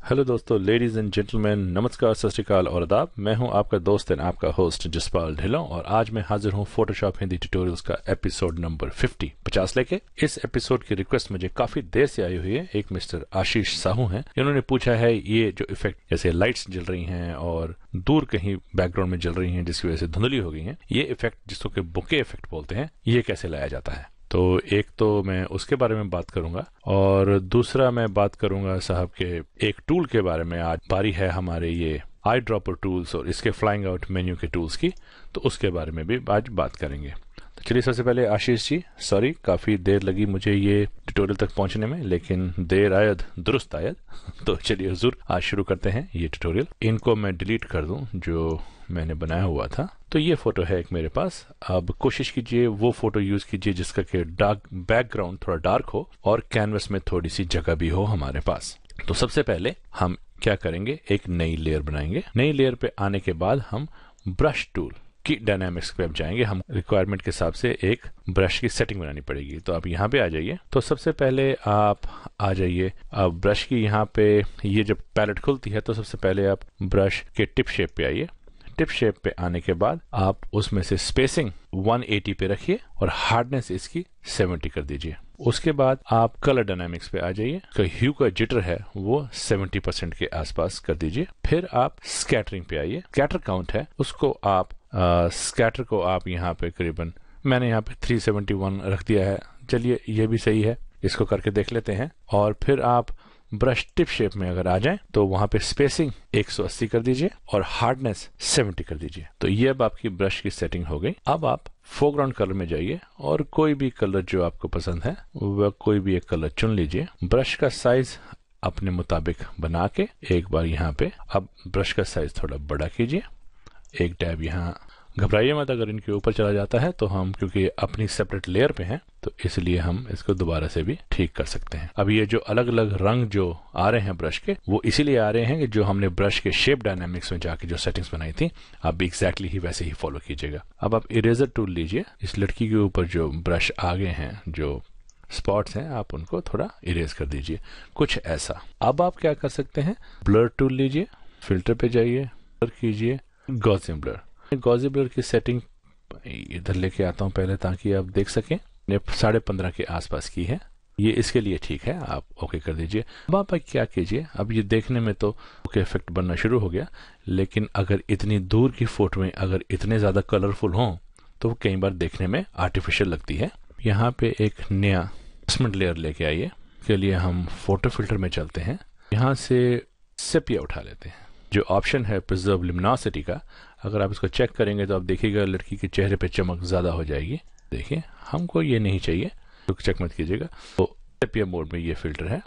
Hello दोस्तों, ladies and gentleman, नमस्कार, सत श्री अकाल और आदाब। मैं हूं आपका दोस्त एंड आपका होस्ट जसपाल ढिल्लों और आज मैं हाजिर हूं फोटोशॉप हिंदी ट्यूटोरियल्स का एपिसोड नंबर 50 लेके। इस एपिसोड की रिक्वेस्ट मुझे काफी देर से आई हुई है। एक मिस्टर आशीष साहू हैं, इन्होंने पूछा है ये जो इफेक्ट जैसे लाइट्स जल रही हैं और दूर कहीं बैकग्राउंड में जल रही हैं जिसकी वजह से धुंधली हो गई हैं, ये इफेक्ट जिसको कि बुके इफेक्ट बोलते हैं, ये कैसे लाया जाता है। तो एक तो मैं उसके बारे में बात करूंगा और दूसरा मैं बात करूंगा साहब के एक टूल के बारे में। आज बारी है हमारे ये आई ड्रॉपर टूल्स और इसके फ्लाइंग आउट मेन्यू के टूल्स की, तो उसके बारे में भी आज बात करेंगे। तो चलिए, सबसे पहले आशीष जी, सॉरी काफ़ी देर लगी मुझे ये ट्यूटोरियल तक पहुंचने में, लेकिन देर आयद दुरुस्त आयद। तो चलिए हुजूर, आज शुरू करते हैं ये ट्यूटोरियल। इनको मैं डिलीट कर दूं जो मैंने बनाया हुआ था। तो ये फोटो है एक मेरे पास। अब कोशिश कीजिए वो फोटो यूज कीजिए जिसका कि डार्क बैकग्राउंड थोड़ा डार्क हो और कैनवस में थोड़ी सी जगह भी हो हमारे पास। तो सबसे पहले हम क्या करेंगे, एक नई लेयर बनाएंगे। नई लेयर पे आने के बाद हम ब्रश टूल की डायनामिक्स पे जाएंगे। हम रिक्वायरमेंट के हिसाब से एक ब्रश की सेटिंग बनानी पड़ेगी। तो आप यहाँ पे आ जाइए। तो सबसे पहले आप आ जाइए, अब ब्रश की यहाँ पे ये जब पैलेट खुलती है तो सबसे पहले आप ब्रश के टिप शेप पे आइए। टिप शेप पे आने के बाद आप उसमें से स्पेसिंग 180 पे रखिए और हार्डनेस इसकी 70 कर दीजिए। उसके बाद आप कलर डायनामिक्स पे आ जाइए। तो ह्यू का जिटर है वो 70% के आसपास कर दीजिए। फिर आप स्कैटरिंग पे आइए। स्कैटर काउंट है उसको आप स्कैटर को आप यहाँ पे करीबन, मैंने यहाँ पे 371 रख दिया है। चलिए ये भी सही है, इसको करके देख लेते हैं। और फिर आप ब्रश टिप शेप में अगर आ जाएं तो वहां पे स्पेसिंग 180 कर दीजिए और हार्डनेस 70 कर दीजिए। तो ये अब आपकी ब्रश की सेटिंग हो गई। अब आप फोरग्राउंड कलर में जाइए और कोई भी कलर जो आपको पसंद है वह कोई भी एक कलर चुन लीजिए। ब्रश का साइज अपने मुताबिक बना के एक बार यहाँ पे अब ब्रश का साइज थोड़ा बड़ा कीजिए। एक टैब यहाँ, घबराइए मत अगर इनके ऊपर चला जाता है, तो हम क्योंकि अपनी सेपरेट लेयर पे हैं तो इसलिए हम इसको दोबारा से भी ठीक कर सकते हैं। अब ये जो अलग अलग रंग जो आ रहे हैं ब्रश के, वो इसीलिए आ रहे हैं कि जो हमने ब्रश के शेप डायनामिक्स में जाके जो सेटिंग्स बनाई थी, आप भी एग्जैक्टली ही वैसे ही फॉलो कीजिएगा। अब आप इरेजर टूल लीजिए। इस लड़की के ऊपर जो ब्रश आगे हैं, जो स्पॉट्स हैं, आप उनको थोड़ा इरेज कर दीजिए, कुछ ऐसा। अब आप क्या कर सकते हैं, ब्लर टूल लीजिए, फिल्टर पे जाइए, ब्लर कीजिए, गॉसियन ब्लर। गॉसियन ब्लर की सेटिंग इधर लेके आता हूँ पहले ताकि आप देख सकें। ने 15.5 के आसपास की है, ये इसके लिए ठीक है, आप ओके कर दीजिए। अब आप क्या कीजिए, अब ये देखने में तो ओके इफेक्ट बनना शुरू हो गया, लेकिन अगर इतनी दूर की फोटो में अगर इतने ज्यादा कलरफुल हों तो कई बार देखने में आर्टिफिशियल लगती है। यहाँ पे एक नया एडजस्टमेंट लेयर लेके आइए। के लिए हम फोटो फिल्टर में चलते हैं। यहाँ से सेपिया उठा लेते हैं। जो ऑप्शन है प्रिजर्व लिमिनोसिटी का, अगर आप इसको चेक करेंगे तो आप देखिएगा लड़की के चेहरे पे चमक ज्यादा हो जाएगी। देखिए, हमको ये नहीं चाहिए तो चेक मत कीजिएगा। तो सेपिया मोड में ये फिल्टर है।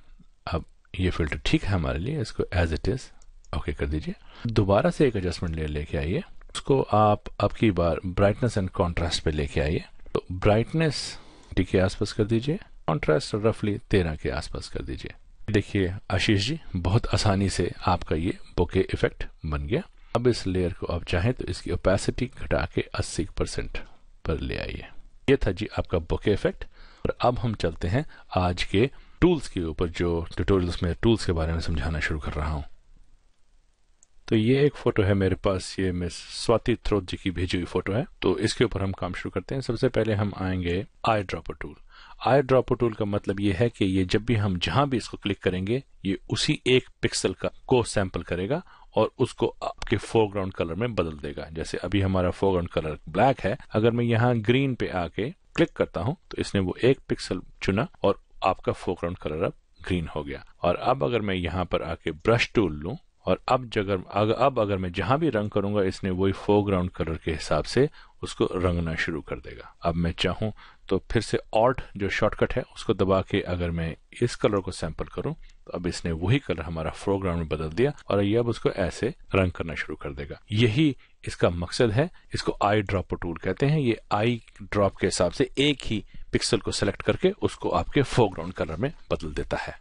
अब ये फिल्टर ठीक है हमारे लिए, इसको एज इट इज ओके कर दीजिए। दोबारा से एक एडजस्टमेंट लेयर लेके आइए। उसको आप अब की बार ब्राइटनेस एंड कॉन्ट्रास्ट पे लेके आइए। तो ब्राइटनेस 20 के आसपास कर दीजिए, कॉन्ट्रास्ट रफली 13 के आसपास कर दीजिए। देखिए आशीष जी, बहुत आसानी से आपका ये बुके इफेक्ट बन गया। अब इस लेयर को आप चाहें तो इसकी ओपेसिटी घटा के 80% पर ले आइए। ये था जी आपका बुके इफेक्ट। और अब हम चलते हैं आज के टूल्स के ऊपर, जो ट्यूटोरियल्स में टूल्स के बारे में समझाना शुरू कर रहा हूँ। तो ये एक फोटो है मेरे पास, ये मिस स्वाति थ्रोत जी की भेजी हुई फोटो है। तो इसके ऊपर हम काम शुरू करते हैं। सबसे पहले हम आएंगे eye dropper tool. Eye dropper tool का मतलब ये है कि ये जब भी हम जहां भी इसको क्लिक करेंगे, ये उसी एक पिक्सल का को सैंपल करेगा और उसको आपके फोरग्राउंड कलर में बदल देगा। जैसे अभी हमारा फोरग्राउंड कलर ब्लैक है, अगर मैं यहाँ ग्रीन पे आके क्लिक करता हूँ तो इसने वो एक पिक्सल चुना और आपका फोरग्राउंड कलर अब ग्रीन हो गया। और अब अगर मैं यहाँ पर आके ब्रश टूल लूं और अब अगर मैं जहां भी रंग करूंगा, इसने वही फोरग्राउंड कलर के हिसाब से उसको रंगना शुरू कर देगा। अब मैं चाहूं तो फिर से ऑल्ट जो शॉर्टकट है उसको दबा के अगर मैं इस कलर को सैंपल करूं तो अब इसने वही कलर हमारा फोरग्राउंड में बदल दिया और ये अब उसको ऐसे रंग करना शुरू कर देगा। यही इसका मकसद है। इसको आई ड्रॉपर टूल कहते हैं। ये आई ड्रॉप के हिसाब से एक ही पिक्सल को सिलेक्ट करके उसको आपके फोरग्राउंड कलर में बदल देता है।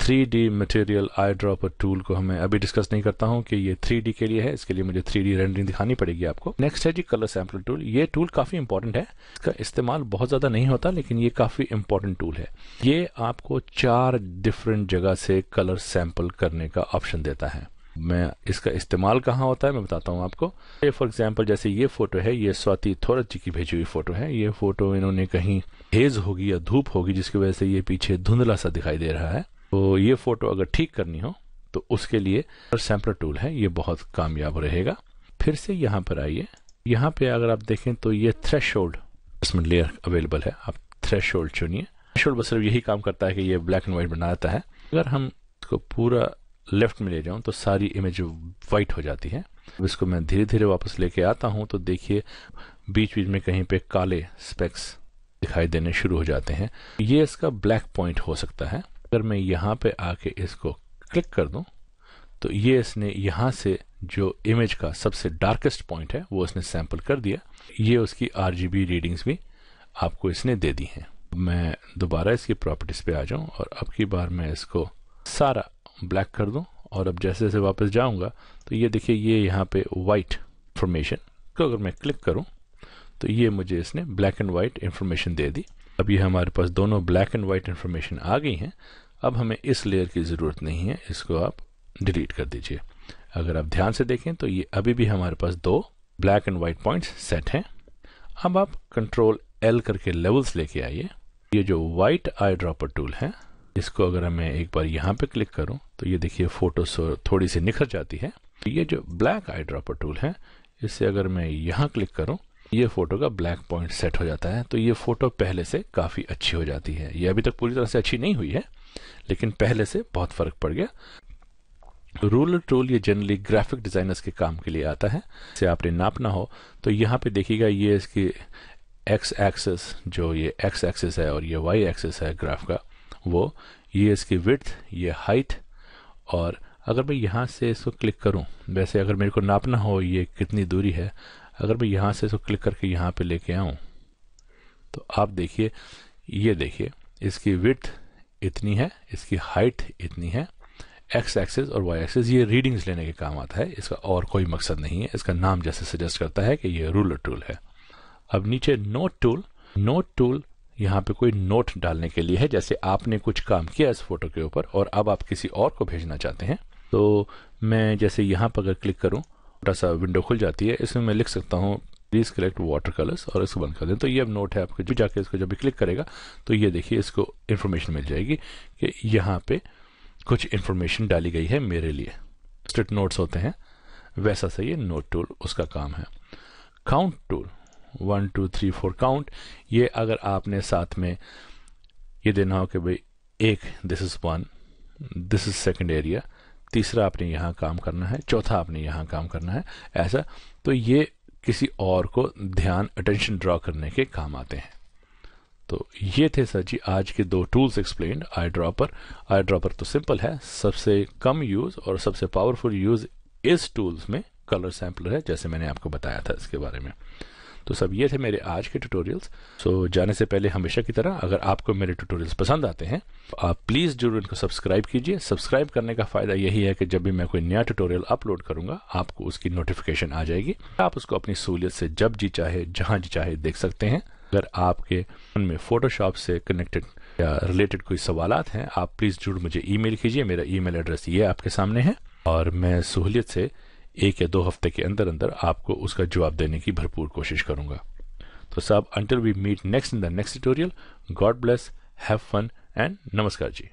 3D material eye dropper tool को हमें अभी डिस्कस नहीं करता हूं कि ये 3D के लिए है, इसके लिए मुझे 3D रेंडरिंग दिखानी पड़ेगी आपको। नेक्स्ट है जी कलर सैम्पलर टूल। ये टूल काफ़ी इंपॉर्टेंट है, इसका इस्तेमाल बहुत ज़्यादा नहीं होता लेकिन ये काफ़ी इंपॉर्टेंट टूल है। ये आपको 4 डिफरेंट जगह से कलर सैंपल करने का ऑप्शन देता है। मैं इसका इस्तेमाल कहाँ होता है मैं बताता हूँ आपको। फॉर एग्जांपल जैसे ये फोटो है, ये स्वाति थोरत जी की भेजी हुई फोटो है। ये फोटो इन्होंने कहीं हेज होगी या धूप होगी जिसकी वजह से ये पीछे धुंधला सा दिखाई दे रहा है। तो ये फोटो अगर ठीक करनी हो तो उसके लिए सैम्पलर टूल है, ये बहुत कामयाब रहेगा। फिर से यहाँ पर आइए, यहाँ पे अगर आप देखें तो ये थ्रेशोल्ड इसमें लेयर अवेलेबल है, आप थ्रेशोल्ड चुनिए। थ्रेशोल्ड बस सिर्फ यही काम करता है कि ये ब्लैक एंड व्हाइट बनाता है। अगर हम इसको पूरा लेफ्ट में ले जाऊं तो सारी इमेज वाइट हो जाती है। अब इसको मैं धीरे धीरे वापस लेके आता हूं तो देखिए बीच बीच में कहीं पे काले स्पेक्स दिखाई देने शुरू हो जाते हैं। ये इसका ब्लैक पॉइंट हो सकता है। अगर मैं यहाँ पे आके इसको क्लिक कर दूं तो ये इसने यहाँ से जो इमेज का सबसे डार्केस्ट पॉइंट है वो इसने सैंपल कर दिया। ये उसकी RGB रीडिंग्स भी आपको इसने दे दी हैं। मैं दोबारा इसकी प्रॉपर्टीज पे आ जाऊं और अब की बार मैं इसको सारा ब्लैक कर दूं और अब जैसे जैसे वापस जाऊंगा तो ये देखिए ये यहाँ पे वाइट इंफॉर्मेशन को अगर मैं क्लिक करूं तो ये मुझे इसने ब्लैक एंड वाइट इंफॉर्मेशन दे दी। अब ये हमारे पास दोनों ब्लैक एंड वाइट इंफॉर्मेशन आ गई हैं। अब हमें इस लेयर की ज़रूरत नहीं है, इसको आप डिलीट कर दीजिए। अगर आप ध्यान से देखें तो ये अभी भी हमारे पास 2 black and white points set हैं। अब आप कंट्रोल L करके लेवल्स लेके आइए। ये जो वाइट आई ड्रॉपर टूल है इसको अगर मैं एक बार यहाँ पे क्लिक करूँ तो ये देखिए फोटो थोड़ी सी निखर जाती है। ये जो ब्लैक आई ड्रॉपर टूल है इससे अगर मैं यहाँ क्लिक करूँ ये फोटो का ब्लैक पॉइंट सेट हो जाता है। तो ये फोटो पहले से काफ़ी अच्छी हो जाती है। ये अभी तक पूरी तरह से अच्छी नहीं हुई है लेकिन पहले से बहुत फ़र्क पड़ गया। रूलर टूल ये जनरली ग्राफिक डिज़ाइनर्स के काम के लिए आता है। इसे आपने नापना हो तो यहाँ पे देखिएगा ये इसकी एक्स एक्सिस, जो ये एक्स एक्सिस है और ये वाई एक्सिस है ग्राफ का, वो ये इसकी विड्थ, ये हाइट। और अगर मैं यहाँ से इसको क्लिक करूँ, वैसे अगर मेरे को नापना हो ये कितनी दूरी है, अगर मैं यहाँ से इसको क्लिक करके यहाँ पे लेके आऊँ तो आप देखिए, ये देखिए इसकी विड्थ इतनी है, इसकी हाइट इतनी है। एक्स एक्सिस और वाई एक्सिस ये रीडिंग्स लेने के काम आता है, इसका और कोई मकसद नहीं है। इसका नाम जैसे सजेस्ट करता है कि ये रूलर टूल है। अब नीचे नोट टूल, नोट टूल यहाँ पे कोई नोट डालने के लिए है। जैसे आपने कुछ काम किया इस फोटो के ऊपर और अब आप किसी और को भेजना चाहते हैं तो मैं जैसे यहाँ पर अगर क्लिक करूँ छोटा सा विंडो खुल जाती है। इसमें मैं लिख सकता हूँ प्लीज कलेक्ट वाटर कलर्स और इसको बंद कर दें। तो ये अब नोट है आपको, जो जाके इसको जब भी क्लिक करेगा तो ये देखिए इसको इन्फॉर्मेशन मिल जाएगी कि यहाँ पे कुछ इन्फॉर्मेशन डाली गई है मेरे लिए। स्ट्रिक्ट नोट्स होते हैं वैसा सही है नोट टूल, उसका काम है। काउंट टूल 1 2 3 4 काउंट, ये अगर आपने साथ में ये देना हो कि भाई एक this is 1, this is second area, तीसरा आपने यहाँ काम करना है, चौथा आपने यहाँ काम करना है, ऐसा। तो ये किसी और को ध्यान अटेंशन ड्रॉ करने के काम आते हैं। तो ये थे सर जी आज के 2 टूल्स एक्सप्लेन्ड। आई ड्रॉपर तो सिंपल है, सबसे कम यूज और सबसे पावरफुल यूज इस टूल्स में कलर सैम्पलर है, जैसे मैंने आपको बताया था इसके बारे में। तो सब ये थे मेरे आज के ट्यूटोरियल्स। सो जाने से पहले हमेशा की तरह अगर आपको मेरे ट्यूटोरियल्स पसंद आते हैं तो आप प्लीज़ जरूर इनको सब्सक्राइब कीजिए। सब्सक्राइब करने का फ़ायदा यही है कि जब भी मैं कोई नया ट्यूटोरियल अपलोड करूंगा आपको उसकी नोटिफिकेशन आ जाएगी। आप उसको अपनी सहूलियत से जब जी चाहे जहाँ जी चाहे देख सकते हैं। अगर आपके मन में फोटोशॉप से कनेक्टेड या रिलेटेड कोई सवालात हैं आप प्लीज़ जरूर मुझे ईमेल कीजिए। मेरा ईमेल एड्रेस ये आपके सामने है और मैं सहूलियत से 1 या 2 हफ्ते के अंदर अंदर आपको उसका जवाब देने की भरपूर कोशिश करूंगा। तो साहब, until we meet next in the next tutorial, God bless, have fun and नमस्कार जी।